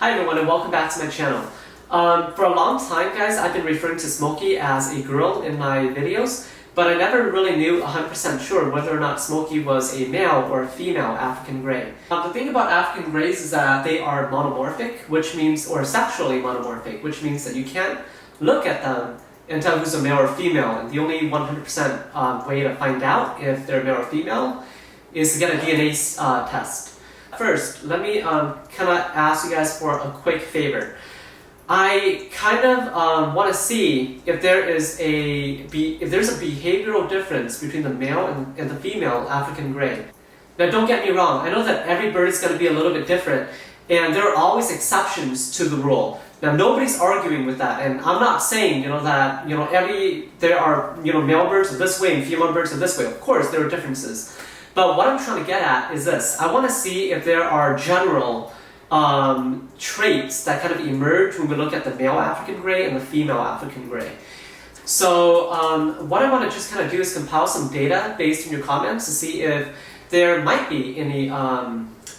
Hi everyone and welcome back to my channel. For a long time guys, I've been referring to Smokey as a girl in my videos, but I never really knew 100% sure whether or not Smokey was a male or a female African Grey. The thing about African Greys is that they are monomorphic, which means, or sexually monomorphic, which means that you can't look at them and tell who's a male or female, and the only 100% way to find out if they're male or female is to get a DNA test. First, let me kind of ask you guys for a quick favor. I kind of want to see if there's a behavioral difference between the male and the female African Grey. Now, don't get me wrong. I know that every bird is going to be a little bit different, and there are always exceptions to the rule. Now, nobody's arguing with that, and I'm not saying that there are male birds are this way and female birds are this way. Of course, there are differences. But what I'm trying to get at is this. I want to see if there are general traits that kind of emerge when we look at the male African Grey and the female African Grey. So what I want to just kind of do is compile some data based on your comments to see if there might be any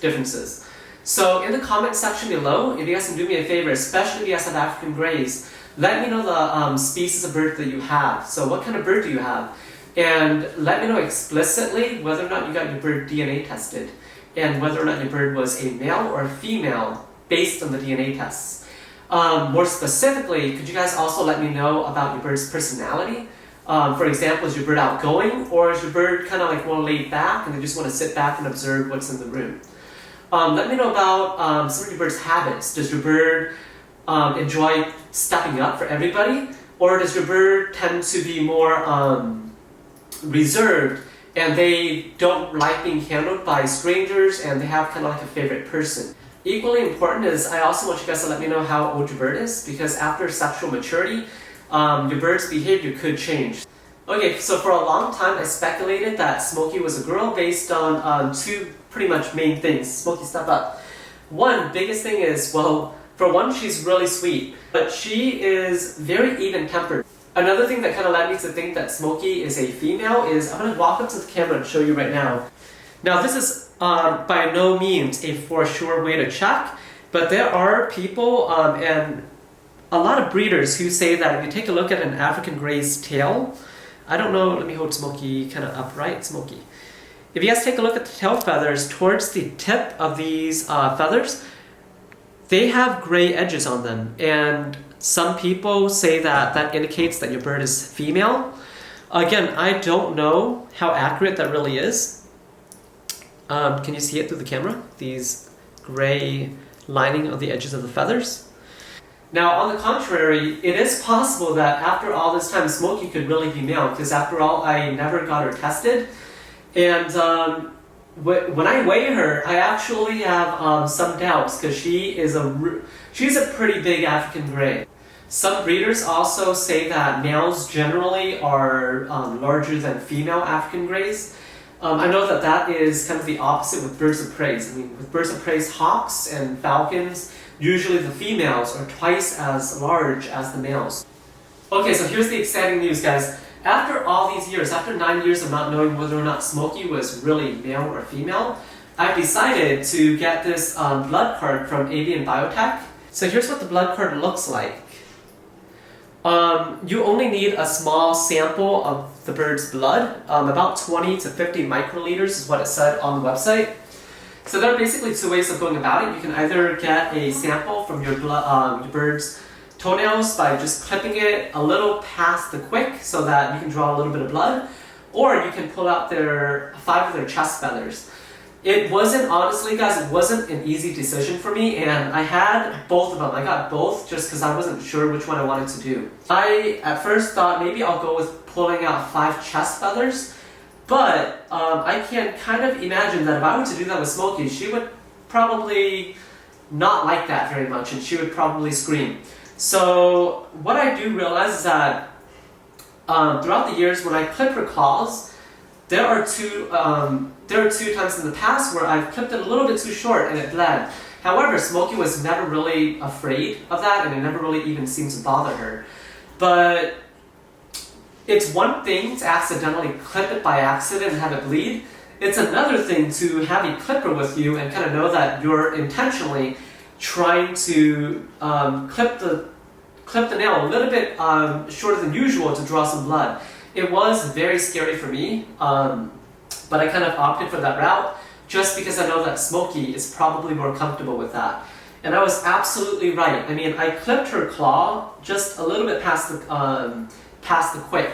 differences. So in the comment section below, if you guys can do me a favor, especially if you guys have African Greys, let me know the species of bird that you have. So what kind of bird do you have? And let me know explicitly whether or not you got your bird DNA tested and whether or not your bird was a male or a female based on the DNA tests. More specifically, could you guys also let me know about your bird's personality? For example, is your bird outgoing, or is your bird kind of like more laid back and they just want to sit back and observe what's in the room? Let me know about some of your bird's habits. Does your bird enjoy stepping up for everybody, or does your bird tend to be more reserved and they don't like being handled by strangers and they have kind of like a favorite person? Equally important is I also want you guys to let me know how old your bird is, because after sexual maturity, your bird's behavior could change. Okay, so for a long time I speculated that Smokey was a girl based on two pretty much main things. Smokey, step up. One biggest thing is, well, for one, she's really sweet, but she is very even-tempered. Another thing that kind of led me to think that Smokey is a female is, I'm going to walk up to the camera and show you right now. Now this is by no means a for sure way to check, but there are people and a lot of breeders who say that if you take a look at an African Grey's tail, I don't know, let me hold Smokey kind of upright, Smokey. If you guys take a look at the tail feathers, towards the tip of these feathers, they have gray edges on them, and some people say that that indicates that your bird is female. Again, I don't know how accurate that really is. Can you see it through the camera? These gray lining of the edges of the feathers. Now, on the contrary, it is possible that after all this time, Smokey could really be male, because after all, I never got her tested. And when I weigh her, I actually have some doubts, because she's a pretty big African Grey. Some breeders also say that males generally are larger than female African Greys. I know that that is kind of the opposite with birds of prey. I mean, with birds of prey, hawks and falcons, usually the females are twice as large as the males. Okay, so here's the exciting news, guys. After all these years, after 9 years of not knowing whether or not Smokey was really male or female, I've decided to get this blood card from Avian Biotech. So here's what the blood card looks like. You only need a small sample of the bird's blood, about 20 to 50 microliters is what it said on the website. So there are basically two ways of going about it. You can either get a sample from your bird's toenails by just clipping it a little past the quick so that you can draw a little bit of blood, or you can pull out 5 of their chest feathers. It wasn't, honestly guys, it wasn't an easy decision for me, and I had both of them. I got both just because I wasn't sure which one I wanted to do. I at first thought maybe I'll go with pulling out 5 chest feathers, but I can kind of imagine that if I were to do that with Smokey, she would probably not like that very much, and she would probably scream. So what I do realize is that throughout the years when I clip her claws, there are two times in the past where I've clipped it a little bit too short and it bled. However, Smokey was never really afraid of that, and it never really even seemed to bother her. But it's one thing to accidentally clip it by accident and have it bleed. It's another thing to have a clipper with you and kind of know that you're intentionally trying to clip the nail a little bit shorter than usual to draw some blood. It was very scary for me, but I kind of opted for that route just because I know that Smokey is probably more comfortable with that. And I was absolutely right. I mean, I clipped her claw just a little bit past the quick,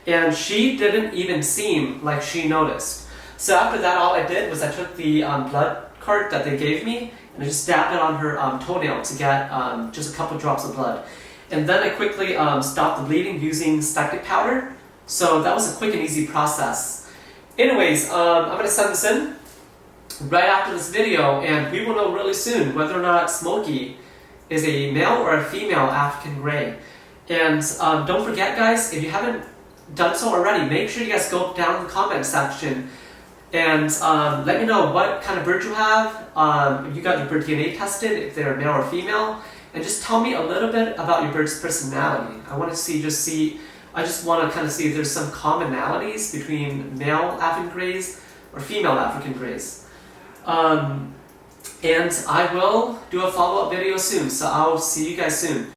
and she didn't even seem like she noticed. So after that, all I did was I took the blood cart that they gave me and I just dabbed it on her toenail to get just a couple drops of blood. And then I quickly stopped the bleeding using Stectic powder. So that was a quick and easy process. Anyways, I'm going to send this in right after this video, and we will know really soon whether or not Smokey is a male or a female African Grey. And don't forget, guys, if you haven't done so already, make sure you guys go down in the comment section and let me know what kind of bird you have, if you got your bird DNA tested, if they're male or female, and just tell me a little bit about your bird's personality. I want to I just want to kind of see if there's some commonalities between male African Greys or female African Greys. And I will do a follow-up video soon, so I'll see you guys soon.